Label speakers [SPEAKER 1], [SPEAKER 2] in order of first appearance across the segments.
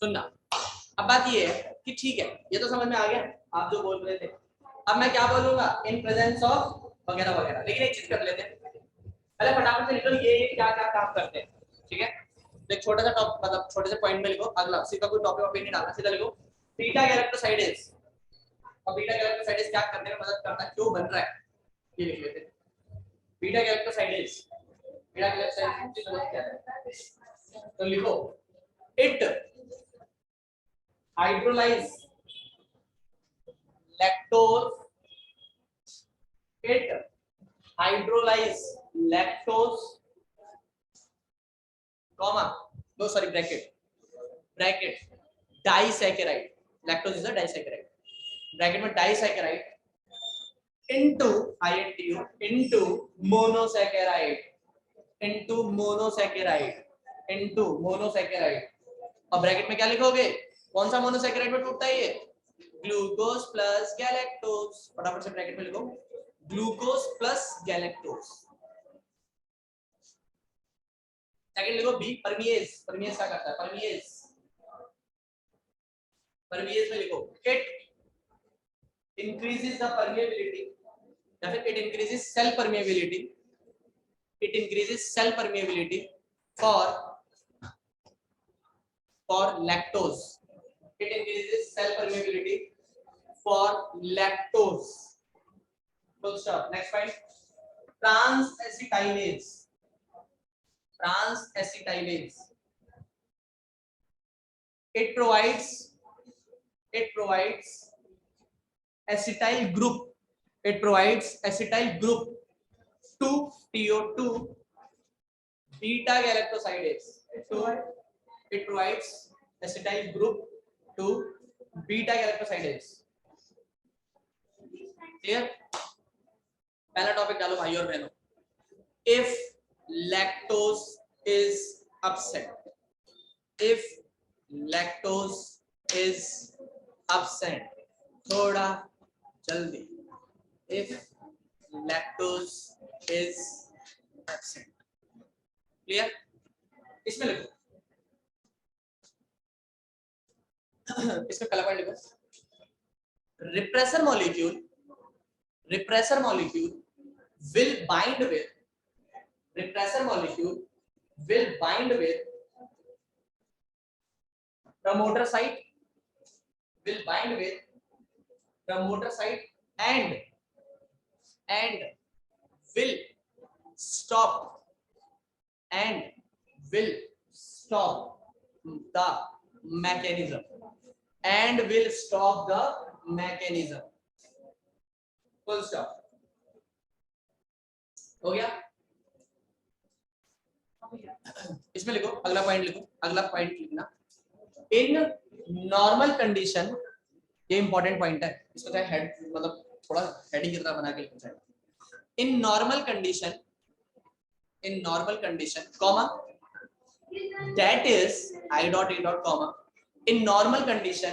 [SPEAKER 1] सुनना, अब बात ये है कि ठीक है, ये तो समझ में आ गया आप जो बोल रहे थे। अब मैं क्या बोलूंगा, इन प्रेजेंस ऑफ वगैरह वगैरह। लेकिन एक चीज कर लेते हैं पहले, फटाफट से निकल ये क्या क्या काम करते हैं। ठीक है, तो एक छोटा सा टॉप, मतलब छोटे से पॉइंट में लिखो, अगला सीधा कोई टॉपिक वॉपिक नहीं डालना, सीधा लिखो बीटा गैलेक्टोसाइडेज। और बीटा गैलेक्टोसाइडेज क्या करने में मदद करता है, क्यों बन रहा है, ये लिख लेते हैं। बीटा गैलेक्टोसाइडेज, बीटा गैलेक्टोसाइडेज की मदद क्या है, तो लिखो it hydrolyse lactose, it hydrolyze lactose, comma, no sorry, bracket disaccharide, lactose is a disaccharide, bracket में disaccharide into into monosaccharide, और ब्रैकेट में क्या लिखोगे, कौन सा मोनोसैकेराइड में टूटता है ये, ग्लूकोज प्लस गैलेक्टोज। फटाफट से ब्रैकेट में लिखो ग्लूकोज प्लस गैलेक्टोज। सेकंड लिखो बी परमिएज, परमिएज क्या करता है, परमिएज में लिखो इट इंक्रीजेस द परमिएबिलिटी, या फिर it increases cell permeability, it increases cell permeability for lactose, it increases cell permeability for lactose, full stop. Next point, transacetylase, it provides acetyl group to TO2 beta galactosidase, it provides acetyl group to beta galactosidase। Clear, पहला topic डालो भाई और बहनों, if lactose is absent, if lactose is absent, थोड़ा जल्दी, if lactose is absent, clear. इसमें लिखो इसमें पहला पॉइंट लिखो, repressor molecule will bind with promoter site, and will stop the mechanism, full stop। हो गया, इसमें लिखो अगला पॉइंट लिखना, इन नॉर्मल कंडीशन, ये इंपॉर्टेंट पॉइंट है, इसको चाहे हेड मतलब थोड़ा हेडिंग की तरह बना के लिखना चाहिए। In normal condition comma that is I dot E dot comma, in normal condition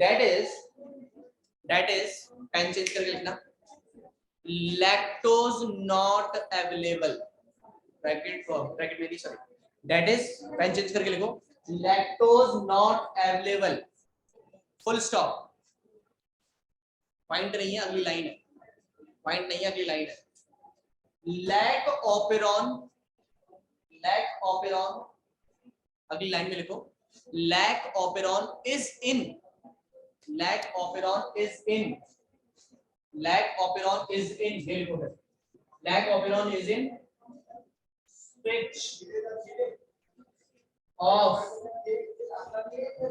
[SPEAKER 1] that is pen change करके लिखना, lactose not available, ब्रैकेट में नहीं sorry, that is pen change करके लिखो lactose not available, full stop. Point नहीं है, अगली line है, lack operon, अगली लाइन में लिखो lack operon is in switch of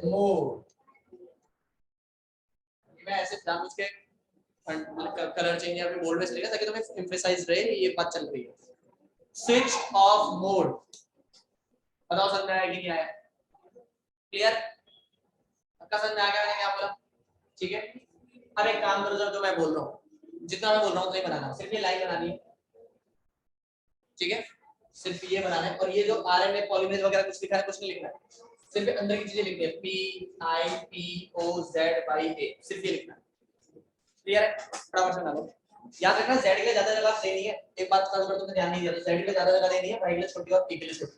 [SPEAKER 1] mode। मैं ऐसे जानबूझ के कलर चेंज या फिर बोल्ड में चलेगा ताकि तुम्हें एम्फसाइज रहे ये बात चल रही है। स्विच ऑफ मोड, बताओ समझ में आया कि नहीं आया, क्लियर, आपका समझ में आ गया मैंने क्या बोला, ठीक है। अब एक काम करो, जो मैं बोल रहा हूँ, जितना मैं बोल रहा हूँ उतना ही बनाना, सिर्फ ये लाइन बनानी है, ठीक है, सिर्फ ये बनाना है। और ये जो आरएनए पॉलीमरेज वगैरह कुछ लिखा है, कुछ नहीं लिखना है, सिर्फ अंदर की चीजें लिखनी है, PIPOZYA, सिर्फ ये लिखना है, क्लियर है। फटाफट से बना लो, याद रखना z के लिए ज्यादा जगह देनी है, एक बात का तुमने ध्यान नहीं दिया तो z के लिए ज्यादा जगह देनी है, y के लिए छोटी और p के लिए छोटी,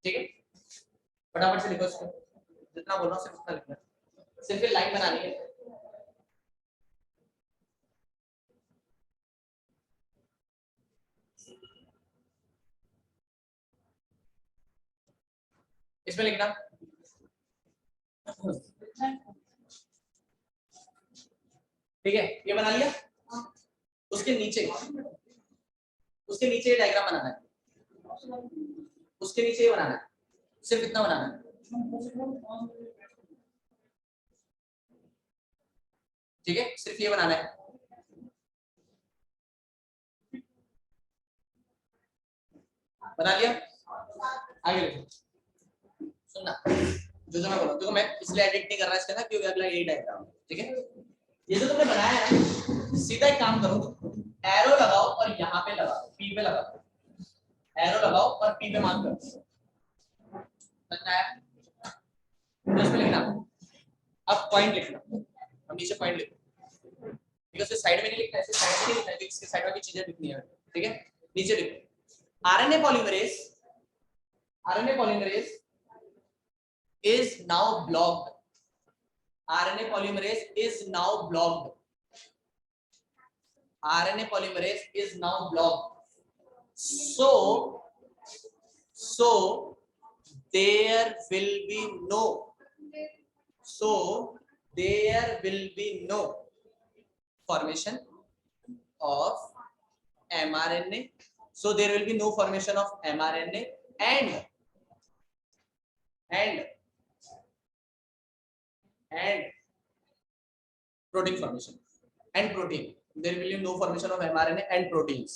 [SPEAKER 1] ठीक है। फटाफट से लिखो इसको, जितना बोल रहा हूँ सिर्फ उतना लिखना, सिर्फ ये लाइन बनानी है। इसमें लिखना ठीक है, ये बना लिया। उसके नीचे ये डायग्राम बनाना है, उसके नीचे ये बनाना है, सिर्फ इतना बनाना है। ठीक है, सिर्फ ये बनाना है। बना लिया, आगे लिखो। सुनना जो मैं बोल रहा हूँ, देखो मैं इसलिए एडिट नहीं कर रहा इसके ना, क्योंकि अगला यही डायग्राम है। ठीक है, ये जो तुमने बनाया है ना, सीधा एक काम करो, एरो लगाओ और यहाँ पे लगाओ, पी पे लगाओ, एरो लगाओ और पी पे मार्क करो। समझ आया? तो इसमें लिखना, अब पॉइंट लिखना, हम नीचे पॉइंट लिखो, ठीक है, सिर्फ साइड में नहीं लिखना है, सिर्फ साइड में नहीं लिखना है, इसके साइड में भी चीजें लिखनी है। ठीक है, नीचे लिखो RNA polymerase is now blocked. RNA polymerase is now blocked. RNA polymerase is now blocked. So there will be no. So there will be no formation of mRNA. So there will be no formation of mRNA and protein formation and protein. There will be no formation of mRNA and proteins.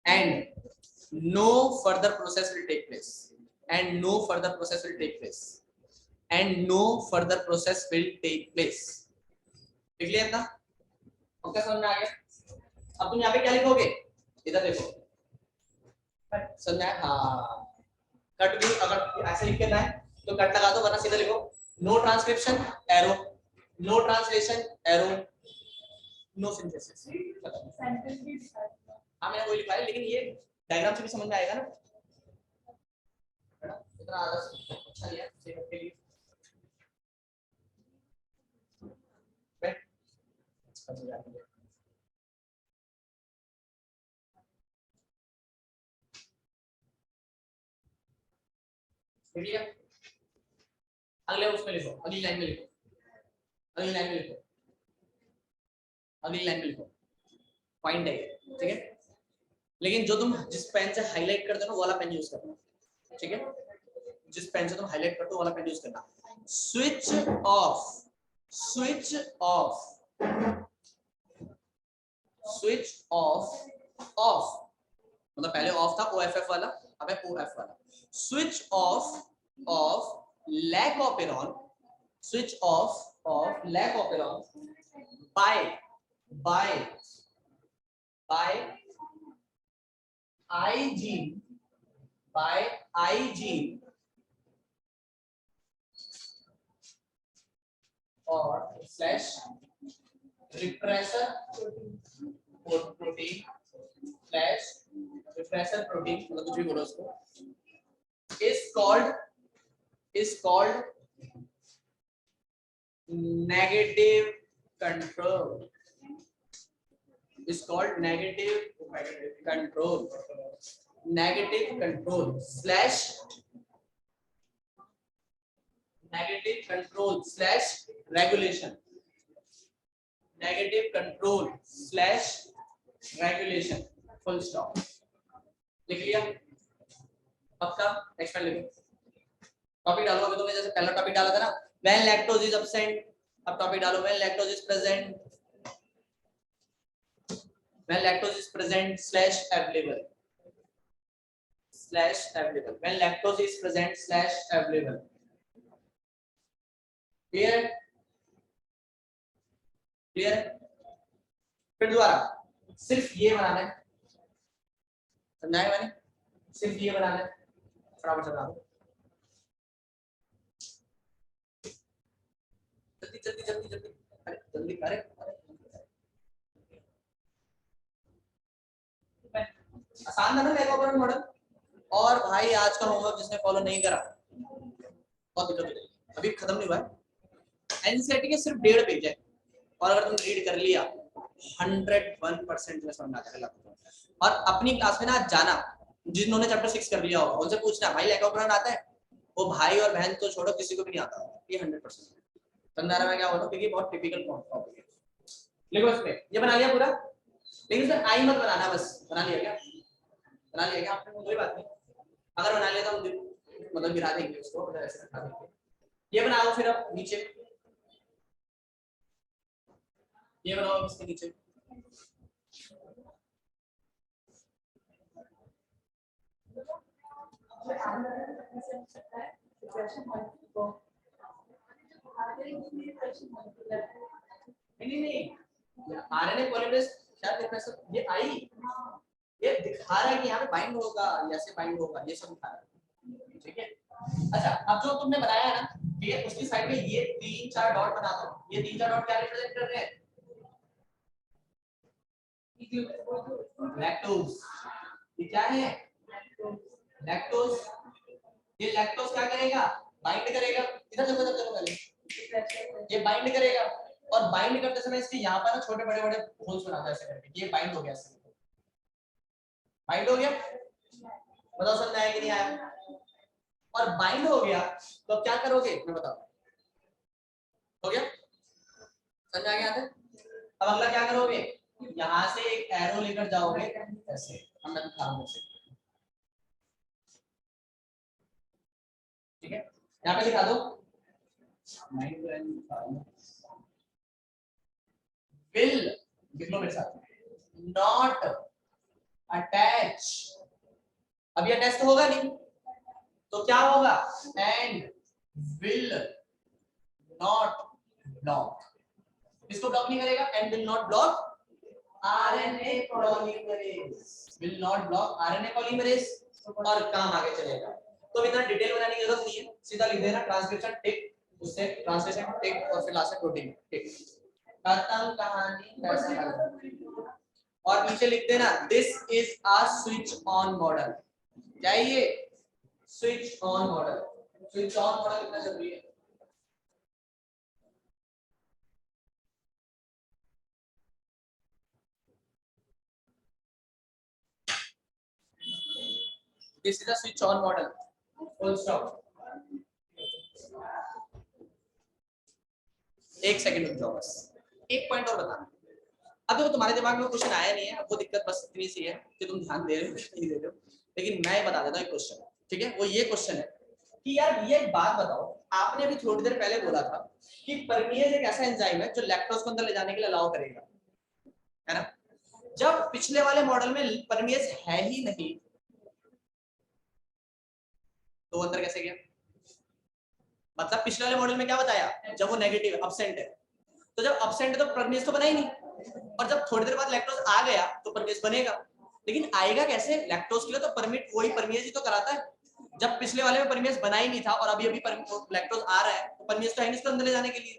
[SPEAKER 1] And no further process will take place. And no further process will take place. And no further process will take place. Clear ना? अब क्या समझ में आ गया? अब तुम यहाँ पे क्या लिखोगे? इधर देखो। समझ में आया? हाँ। कट भी अगर ऐसे लिख के ना है तो कट लगा दो, वरना सीधा लिखो no transcription arrow, no translation arrow, no synthesis. हाँ मैंने वही लिखा है, लेकिन ये डायग्राम से भी समझ में आएगा ना, इतना अच्छा नहीं है सेहत के लिए। अगले उसमें लिखो, अगली लाइन में लिखो, अगली लाइन में लिखो, अगली लाइन में लिखो, पॉइंट है। ठीक है, लेकिन जो तुम जिस पेन से हाईलाइट करते हो ना वो वाला पेन यूज करना। ठीक है, जिस पेन से तुम हाईलाइट करते हो वो वाला पेन यूज करना। Switch off, switch off, switch off, of मतलब पहले ऑफ था OFF वाला, अब है OF वाला। Switch off lack of operon, switch off of lack of operon by I gene, by I gene or slash repressor protein slash repressor protein, मतलब कुछ भी बोलो उसको, is called negative control, is called negative control slash regulation, negative control slash regulation, full stop। लिख लिया? पक्का? Next में लिखो, टॉपिक डालो। अभी तुमने जैसे पहला टॉपिक डाला था ना, व्हेन लैक्टोज इज एब्सेंट, अब टॉपिक डालो when lactose is present, when lactose is present slash available, when lactose is present slash available. Clear? Clear? फिर दोबारा सिर्फ ये बनाना है, समझाया मैंने? सिर्फ ये बनाना है, फटाफट बता दो। जल्दी जल्दी जल्दी, अरे जल्दी करे, आसान था ना लैक ऑपरेंट मॉडल। और भाई आज का होमवर्क जिसने फॉलो नहीं करा बहुत दिक्कत हो जाएगी, अभी खत्म नहीं हुआ है। एनसीईआरटी के सिर्फ 1.5 पेज है और अगर तुम रीड कर लिया 101% में समझ में आ जाएगा। और अपनी क्लास में ना जाना, जिन्होंने चैप्टर 6 कर लिया होगा उनसे पूछना भाई लेखा उपकरण आता है, वो भाई और बहन तो छोड़ो किसी को भी नहीं आता, ये 100% समझा मैं क्या बोल रहा हूँ, क्योंकि बहुत टिपिकल टॉपिक है। लिखो इसमें, ये बना लिया पूरा, लेकिन सर आई मत बनाना, बस बना लिया क्या, बना लिया क्या आपने, कोई बात नहीं, अगर बना लिया तो हम मतलब गिरा देंगे उसको, मतलब ऐसे रखा देंगे। ये बनाओ फिर अब नीचे, ये बनाओ इसके नीचे, नहीं आरएनए पॉलीमरेज क्या दिख रहा है सर, ये आई, ये दिखा रहा है कि यहाँ पे बाइंड होगा, ऐसे बाइंड होगा, ये सब दिखा रहा है, ठीक है। अच्छा अब जो तुमने बनाया है ना, ठीक है, उसकी साइड में ये 3-4 डॉट बना दो, ये 3-4 डॉट क्या रिप्रेजेंट कर रहे हैं, लैक्टोज, ये क्या है लैक्टोज, ये लैक्टोज क्या करेगा, बाइंड करेगा, इधर देखो इधर देखो पहले, ये बाइंड करेगा और बाइंड करते समय इसके यहाँ पर ना छोटे बड़े बड़े होल्स बनाता है ऐसे करके, ये बाइंड हो गया, ऐसे बाइंड हो गया, बताओ समझ आया कि नहीं आया, और बाइंड हो गया तो क्या करोगे मैं बताओ, हो गया समझ आ गया, अब अगला क्या करोगे, यहाँ से एक एरो लेकर जाओगे ऐसे, हम मैं दिखा रहा हूँ, ठीक है, यहाँ पे लिखा दो will, लिख लो मेरे साथ, not attach, अब ये टेस्ट होगा नहीं तो क्या होगा, and will not block, इसको ब्लॉक नहीं करेगा, and will not block RNA polymerase, will not block RNA polymerase, और काम आगे चलेगा। तो इतना डिटेल बनाने की जरूरत नहीं है, सीधा लिख देना ट्रांसक्रिप्शन टिक, उससे ट्रांसलेशन टिक और फिर लास्ट में प्रोटीन टिक, खत्म कहानी, पैसा। और नीचे लिख देना this is a switch on model, क्या है ये, switch on model, switch on model कितना जरूरी है, this is a switch on model, full stop. एक सेकंड रुक जाओ बस, एक पॉइंट और बताना, अब देखो तुम्हारे दिमाग में क्वेश्चन आया नहीं है, अब वो दिक्कत बस इतनी सी है कि तुम ध्यान दे रहे हो नहीं दे रहे हो, लेकिन मैं बता देता हूँ एक क्वेश्चन, ठीक है, वो ये क्वेश्चन है कि यार ये एक बात बताओ, आपने अभी थोड़ी देर पहले बोला था कि परमिएज एक ऐसा एंजाइम है जो लैक्टोज को अंदर ले जाने के लिए अलाउ करेगा, है ना, जब पिछले वाले मॉडल में परमिएज है ही नहीं तो अंदर कैसे गया, मतलब पिछले वाले मॉडल में क्या बताया, जब वो नेगेटिव अब्सेंट है, तो जब अब्सेंट है तो परमिएज तो बना ही नहीं, और जब थोड़ी देर बाद लैक्टोज आ गया तो परमिएज बनेगा, लेकिन आएगा कैसे, लैक्टोज के लिए तो परमिट वही परमिएज ही तो कराता है, जब पिछले वाले में परमिएज बना ही नहीं था और अभी अभी लैक्टोज आ रहा है तो परमिएज तो है नहीं इसको अंदर ले जाने के लिए,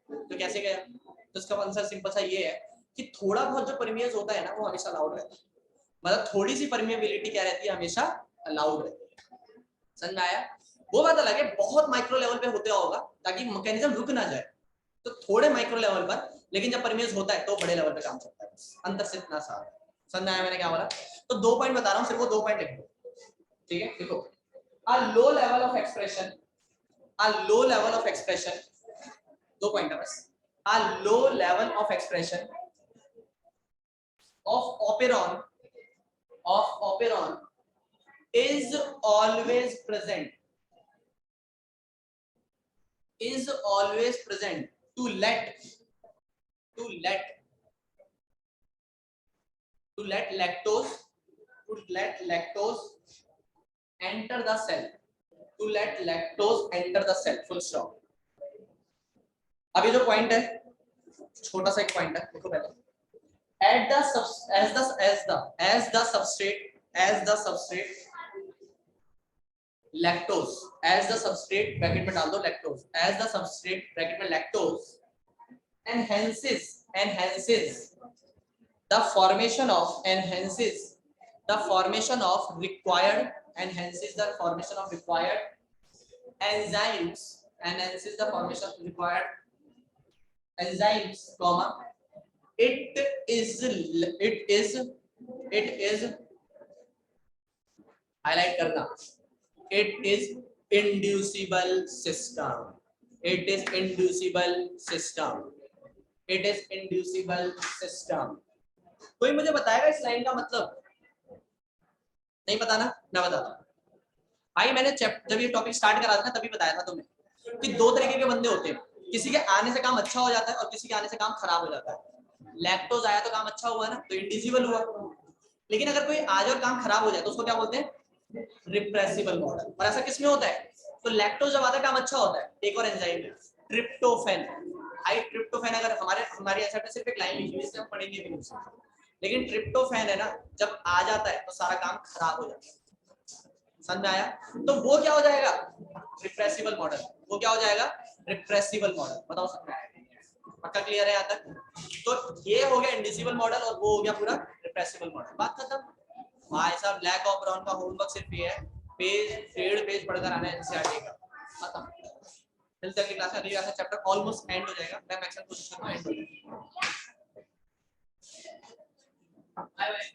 [SPEAKER 1] तो कैसे गया, तो इसका आंसर सिंपल सा ये है कि थोड़ा बहुत जो परमिएज होता है ना वो हमेशा अलाउड रहता है, मतलब थोड़ी सी परमिएबिलिटी क्या रहती है, हमेशा अलाउड रहती है, समझ में आया, वो बात अलग है बहुत माइक्रो लेवल पे होता होगा ताकि मैकेनिज्म रुक ना जाए, तो थोड़े माइक्रो लेवल पर, लेकिन जब परमिएज होता है तो बड़े लेवल पे काम करता है, अंतर से इतना सा समझ आया मैंने क्या बोला, तो 2 पॉइंट बता रहा हूँ, सिर्फ वो 2 पॉइंट लिख लो, ठीक है, देखो a low level of expression, a low level of expression, 2 point है बस, a low level of expression of operon is always present, is always present to let lactose enter the cell, to let lactose enter the cell, full stop। अभी जो point है छोटा सा एक point है, देखो पहले at the as the substrate lactose, as the substrate bracket में डाल दो lactose, as the substrate bracket में lactose enhances the formation of required enzymes, and this is the formation required enzymes, comma, it is highlight करना, it is inducible system, it is inducible system, it is inducible system. कोई मुझे बताएगा इस line का मतलब? नहीं पता ना, मैं बताता हूँ भाई। मैंने जब ये टॉपिक स्टार्ट करा था ना तभी बताया था तुम्हें कि दो तरीके के बंदे होते हैं, किसी के आने से काम अच्छा हो जाता है और किसी के आने से काम खराब हो जाता है। लैक्टोज आया तो काम अच्छा हुआ ना, तो इंडिजिबल हुआ। लेकिन अगर कोई आ जाए और काम खराब हो जाए तो उसको क्या बोलते हैं? Repressible model. और ऐसा किसमें होता है? तो लैक्टोज जब आता है काम अच्छा होता है। एक और एंजाइम है ट्रिप्टोफैन। आई ट्रिप्टोफैन अगर हमारी एसएट में सिर्फ एक लाइन लिखी हुई है, इससे हम पढ़ेंगे भी नहीं। लेकिन ट्रिप्टोफैन है ना, जब आ जाता है तो सारा काम खराब हो जाता है। समझ में आया? तो वो क्या हो जाएगा? Repressible model. वो क्या हो जाएगा? Repressible model. बताओ समझ में आया? पक्का क्लियर है यहाँ तक? तो ये हो गया इंडिजिबल मॉडल और वो हो गया पूरा रिप्रेसिबल मॉडल। बात खत्म भाई साहब। ब्लैक और ब्राउन का होमवर्क सिर्फ ये है, पेज 1.5 पेज पढ़कर आना है एनसीईआरटी का। खत्म। मिलते हैं अगली क्लास में। अगली क्लास में चैप्टर ऑलमोस्ट एंड हो जाएगा। मैं मैक्सिमम कोशिश करूंगा एंड हो जाए। Bye bye.